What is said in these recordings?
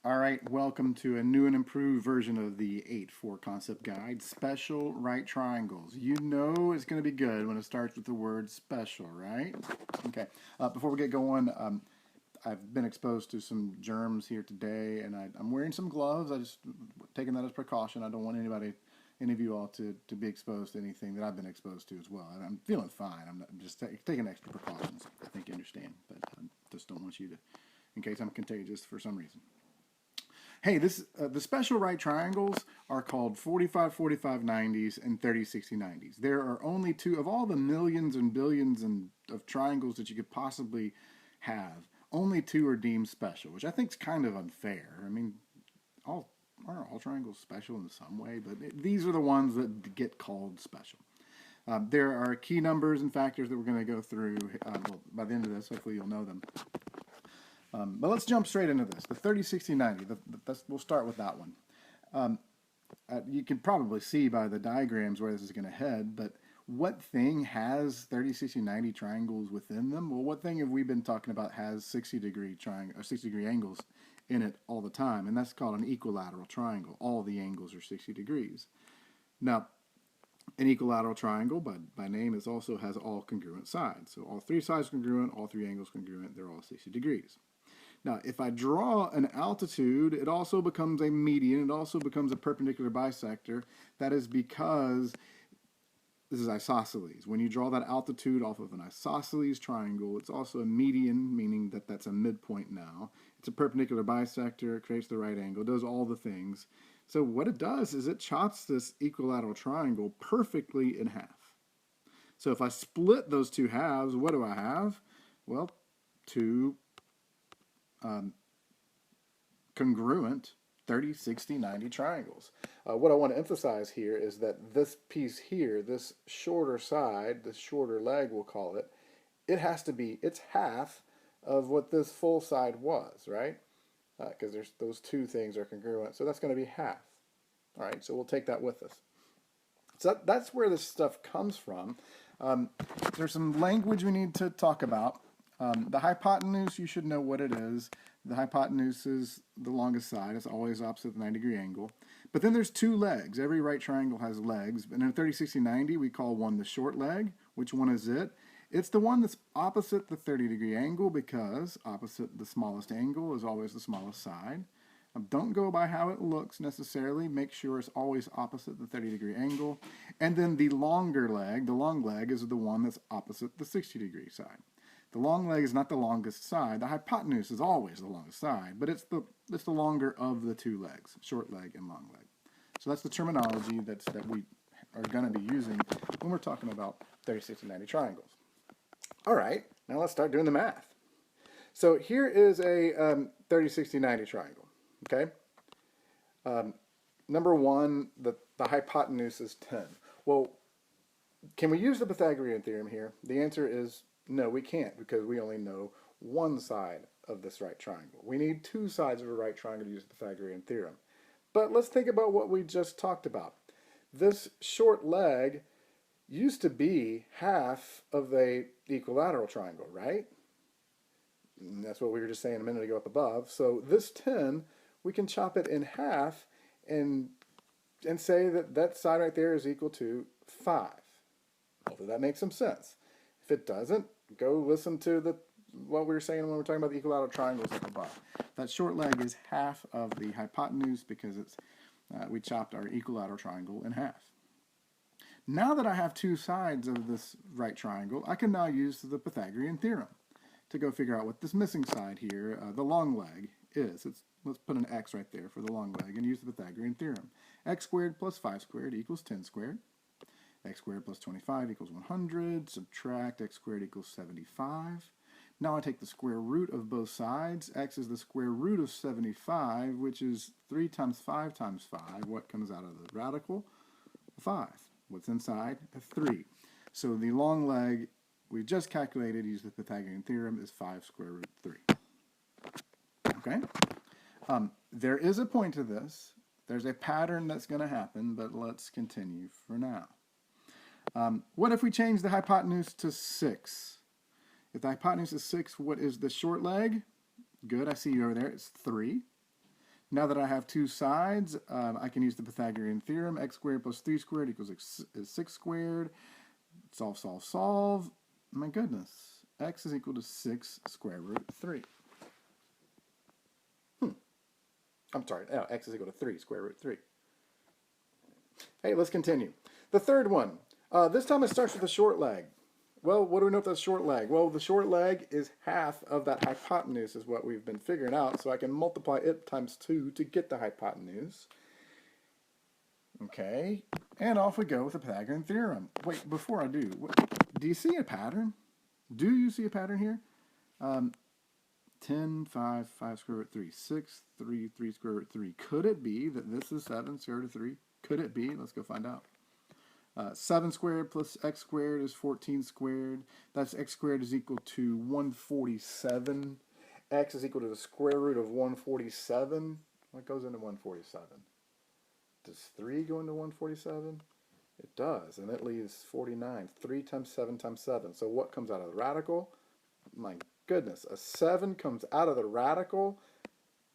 All right, welcome to a new and improved version of the 8-4 concept guide, special right triangles. You know it's going to be good when it starts with the word special, right? Okay, before we get going, I've been exposed to some germs here today, and I'm wearing some gloves. I just taking that as precaution. I don't want any of you all to be exposed to anything that I've been exposed to as well. I'm feeling fine. I'm just taking extra precautions. I think you understand, but I just don't want you to, in case I'm contagious for some reason. Hey, the special right triangles are called 45, 45, 90s and 30, 60, 90s. There are only two of all the millions and billions of triangles that you could possibly have. Only two are deemed special, which I think is kind of unfair. I mean, all aren't all triangles special in some way, but these are the ones that get called special. There are key numbers and factors that we're going to go through. Well, by the end of this, hopefully you'll know them. But let's jump straight into this. The 30, 60, 90. We'll start with that one. You can probably see by the diagrams where this is going to head, but what thing has 30, 60, 90 triangles within them? Well, what thing have we been talking about has 60-degree triangle or 60-degree angles in it all the time? And that's called an equilateral triangle. All the angles are 60 degrees. Now, an equilateral triangle, by name, is also has all congruent sides. So all three sides congruent, all three angles congruent, they're all 60 degrees. Now, if I draw an altitude, it also becomes a median. It also becomes a perpendicular bisector. That is because this is isosceles. When you draw that altitude off of an isosceles triangle, it's also a median, meaning that that's a midpoint now. It's a perpendicular bisector. It creates the right angle. It does all the things. So what it does is it chops this equilateral triangle perfectly in half. So if I split those two halves, what do I have? Well, two congruent 30, 60, 90 triangles. What I want to emphasize here is that this piece here, this shorter side, this shorter leg we'll call it, it's half of what this full side was, right? Because those two things are congruent, so that's going to be half. All right, so we'll take that with us. So that's where this stuff comes from. There's some language we need to talk about. The hypotenuse, you should know what it is. The hypotenuse is the longest side. It's always opposite the 90-degree angle. But then there's two legs. Every right triangle has legs. And in a 30, 60, 90, we call one the short leg. Which one is it? It's the one that's opposite the 30-degree angle because opposite the smallest angle is always the smallest side. Don't go by how it looks necessarily. Make sure it's always opposite the 30-degree angle. And then the longer leg, the long leg, is the one that's opposite the 60-degree side. The long leg is not the longest side. The hypotenuse is always the longest side, but it's the longer of the two legs, short leg and long leg. So that's the terminology that we are going to be using when we're talking about 30, 60, 90 triangles. All right, now let's start doing the math. So here is a 30, 60, 90 triangle, okay? Number one, the hypotenuse is 10. Well, can we use the Pythagorean theorem here? The answer is no, we can't, because we only know one side of this right triangle. We need two sides of a right triangle to use the Pythagorean theorem. But let's think about what we just talked about. This short leg used to be half of a equilateral triangle, right? And that's what we were just saying a minute ago up above. So this 10, we can chop it in half and say that that side right there is equal to 5. Hopefully that makes some sense. If it doesn't, go listen to what we were saying when we were talking about the equilateral triangles up above. That short leg is half of the hypotenuse because we chopped our equilateral triangle in half. Now that I have two sides of this right triangle, I can now use the Pythagorean theorem to go figure out what this missing side here, the long leg, is. Let's put an x right there for the long leg and use the Pythagorean theorem. X squared plus 5 squared equals 10 squared. X squared plus 25 equals 100. Subtract x squared equals 75. Now I take the square root of both sides. X is the square root of 75, which is 3 times 5 times 5. What comes out of the radical? 5. What's inside? 3. So the long leg we just calculated using the Pythagorean theorem is 5 square root 3. Okay? There is a point to this. There's a pattern that's going to happen, but let's continue for now. What if we change the hypotenuse to 6? If the hypotenuse is 6, what is the short leg? Good, I see you over there. It's 3. Now that I have two sides, I can use the Pythagorean theorem. X squared plus 3 squared equals 6 squared. Solve, solve, solve. My goodness. X is equal to 6 square root 3. I'm sorry. No, X is equal to 3 square root 3. Hey, let's continue. The third one. This time it starts with a short leg. Well, what do we know if that's short leg? Well, the short leg is half of that hypotenuse is what we've been figuring out, so I can multiply it times 2 to get the hypotenuse. Okay, and off we go with the Pythagorean theorem. Wait, before I do you see a pattern? Do you see a pattern here? 10, 5, 5 square root 3, 6, 3, 3 square root 3. Could it be that this is 7 square root of 3? Could it be? Let's go find out. 7 squared plus x squared is 14 squared. That's x squared is equal to 147. X is equal to the square root of 147. What goes into 147? Does 3 go into 147? It does, and it leaves 49. 3 times 7 times 7. So what comes out of the radical? My goodness, a 7 comes out of the radical.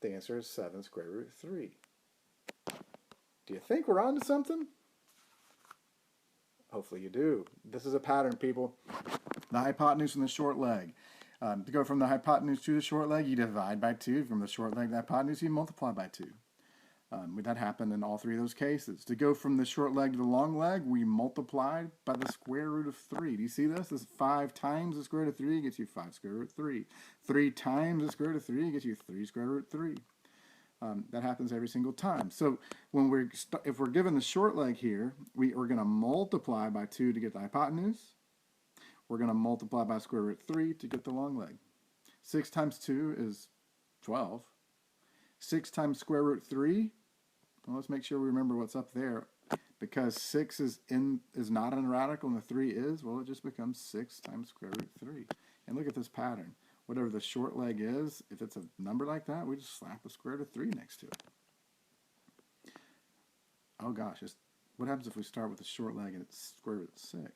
The answer is 7 square root 3. Do you think we're on to something? Hopefully you do. This is a pattern, people. The hypotenuse and the short leg. To go from the hypotenuse to the short leg, you divide by 2. From the short leg to the hypotenuse, you multiply by 2. That happened in all three of those cases. To go from the short leg to the long leg, we multiplied by the square root of 3. Do you see this? This is 5 times the square root of 3 gets you 5 square root 3. 3 times the square root of 3 gets you 3 square root 3. That happens every single time. So when if we're given the short leg here, we're going to multiply by 2 to get the hypotenuse. We're going to multiply by square root 3 to get the long leg. 6 times 2 is 12. 6 times square root 3, well, let's make sure we remember what's up there. Because 6 is not in a radical and the 3 is, well, it just becomes 6 times square root 3. And look at this pattern. Whatever the short leg is, if it's a number like that, we just slap a square root of 3 next to it. Oh gosh, what happens if we start with the short leg and it's square root of 6?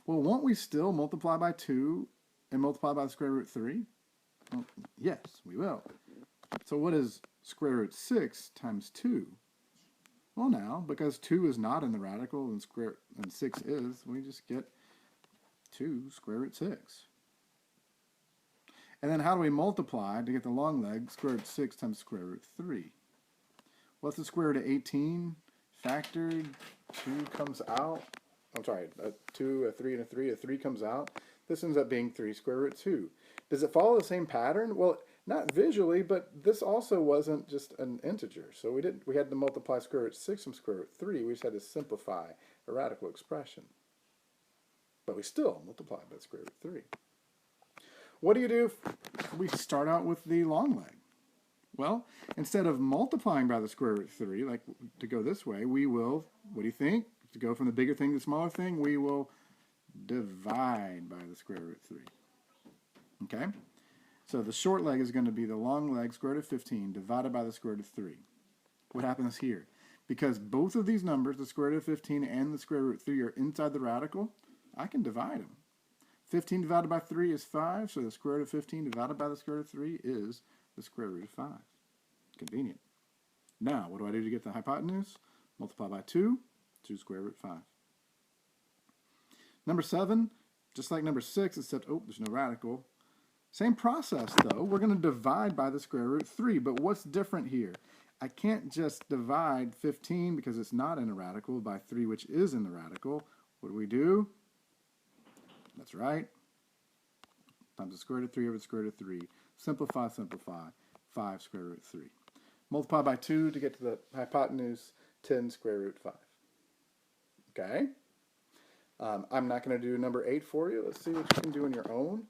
Well, won't we still multiply by 2 and multiply by the square root of 3? Well, yes, we will. So what is square root 6 times 2? Well, now, because 2 is not in the radical and 6 is, we just get 2 square root 6. And then how do we multiply to get the long leg? Square root 6 times square root 3. What's the square root of 18? Factored, 2 comes out. I'm sorry, a 2, a 3, and a 3. A 3 comes out. This ends up being 3 square root 2. Does it follow the same pattern? Well, not visually, but this also wasn't just an integer. So we had to multiply square root 6 from square root 3. We just had to simplify a radical expression. But we still multiplied by square root 3. What do you do if we start out with the long leg? Well, instead of multiplying by the square root of 3, like to go this way, we will, what do you think? To go from the bigger thing to the smaller thing, we will divide by the square root of 3. Okay? So the short leg is going to be the long leg, square root of 15, divided by the square root of 3. What happens here? Because both of these numbers, the square root of 15 and the square root of 3, are inside the radical, I can divide them. 15 divided by 3 is 5, so the square root of 15 divided by the square root of 3 is the square root of 5. Convenient. Now, what do I do to get the hypotenuse? Multiply by 2, 2 square root 5. Number 7, just like number 6, except, there's no radical. Same process, though. We're going to divide by the square root of 3, but what's different here? I can't just divide 15 because it's not in a radical by 3, which is in the radical. What do? That's right. Times the square root of 3 over the square root of 3. Simplify, simplify. 5 square root of 3. Multiply by 2 to get to the hypotenuse, 10 square root 5. Okay? I'm not going to do number 8 for you. Let's see what you can do on your own.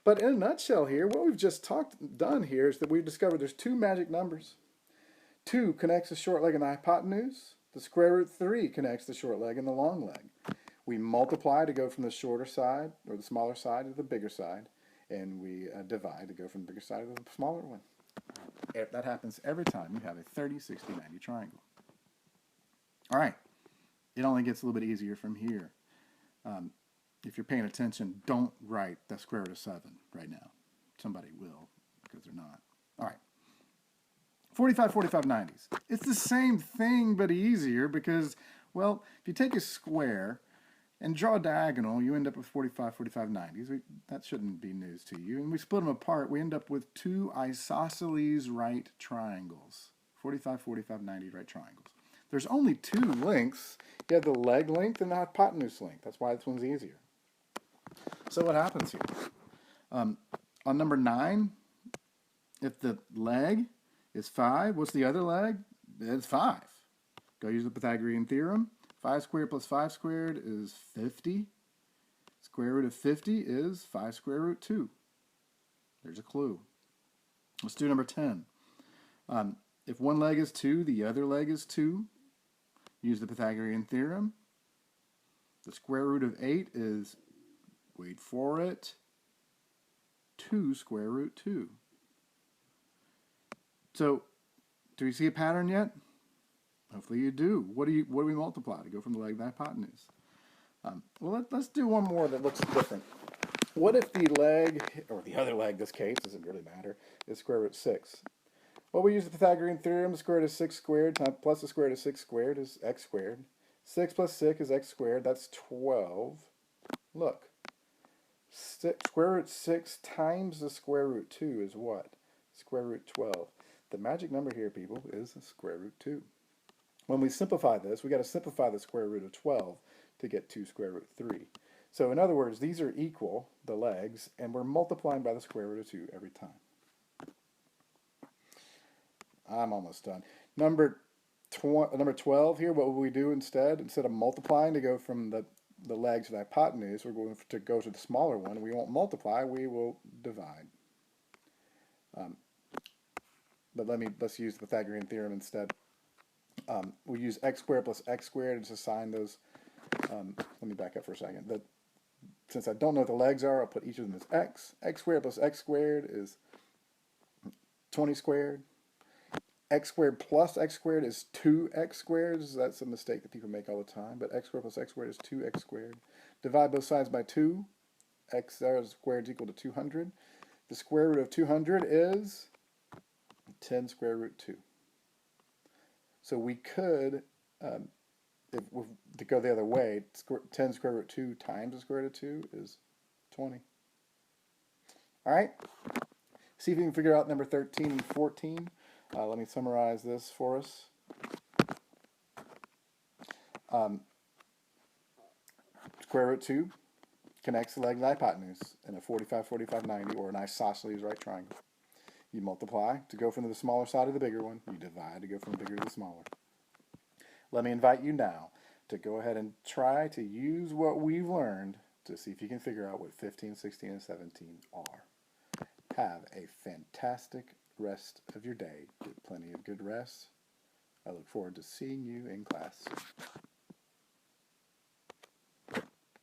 But in a nutshell here, what we've just done here is that we've discovered there's 2 magic numbers. 2 connects the short leg and the hypotenuse. The square root 3 connects the short leg and the long leg. We multiply to go from the shorter side, or the smaller side, to the bigger side. And we divide to go from the bigger side to the smaller one. That happens every time you have a 30, 60, 90 triangle. All right. It only gets a little bit easier from here. If you're paying attention, don't write the square root of 7 right now. Somebody will, because they're not. All right. 45, 45, 90s. It's the same thing, but easier because, well, if you take a square and draw a diagonal, you end up with 45, 45, 90s. That shouldn't be news to you. And we split them apart, we end up with two isosceles right triangles. 45, 45, 90 right triangles. There's only two lengths. You have the leg length and the hypotenuse length. That's why this one's easier. So what happens here? On number 9, if the leg is 5, what's the other leg? It's 5. Go use the Pythagorean theorem. 5 squared plus 5 squared is 50. Square root of 50 is 5 square root 2. There's a clue. Let's do number 10. If one leg is 2, the other leg is 2. Use the Pythagorean theorem. The square root of 8 is, wait for it, 2 square root 2. So, do you see a pattern yet? Hopefully you do. What do we multiply to go from the leg to the hypotenuse? Well, let's do one more that looks different. What if the leg, or the other leg, in this case, doesn't really matter, is square root 6? Well, we use the Pythagorean theorem. The square root of 6 squared plus the square root of 6 squared is x squared. 6 plus 6 is x squared. That's 12. Look. Square root 6 times the square root 2 is what? Square root 12. The magic number here, people, is square root 2. When we simplify this, we got to simplify the square root of 12 to get 2 square root 3. So in other words, these are equal, the legs, and we're multiplying by the square root of 2 every time. I'm almost done. Number 12 here, what will we do instead? Instead of multiplying to go from the legs to the hypotenuse, we're going to go to the smaller one. We won't multiply, we will divide. But let's use the Pythagorean theorem instead. We use x squared plus x squared and just assign those. Let me back up for a second. Since I don't know what the legs are, I'll put each of them as x. X squared plus x squared is 20 squared. X squared plus x squared is 2x squared. That's a mistake that people make all the time. But x squared plus x squared is 2x squared. Divide both sides by 2. X squared is equal to 200. The square root of 200 is 10 square root 2. So we could, to go the other way, 10 square root 2 times the square root of 2 is 20. All right? See if you can figure out number 13 and 14. Let me summarize this for us. Square root 2 connects the leg to the hypotenuse in a 45, 45, 90, or an isosceles right triangle. You multiply to go from the smaller side to the bigger one. You divide to go from the bigger to the smaller. Let me invite you now to go ahead and try to use what we've learned to see if you can figure out what 15, 16, and 17 are. Have a fantastic rest of your day. Get plenty of good rest. I look forward to seeing you in class soon.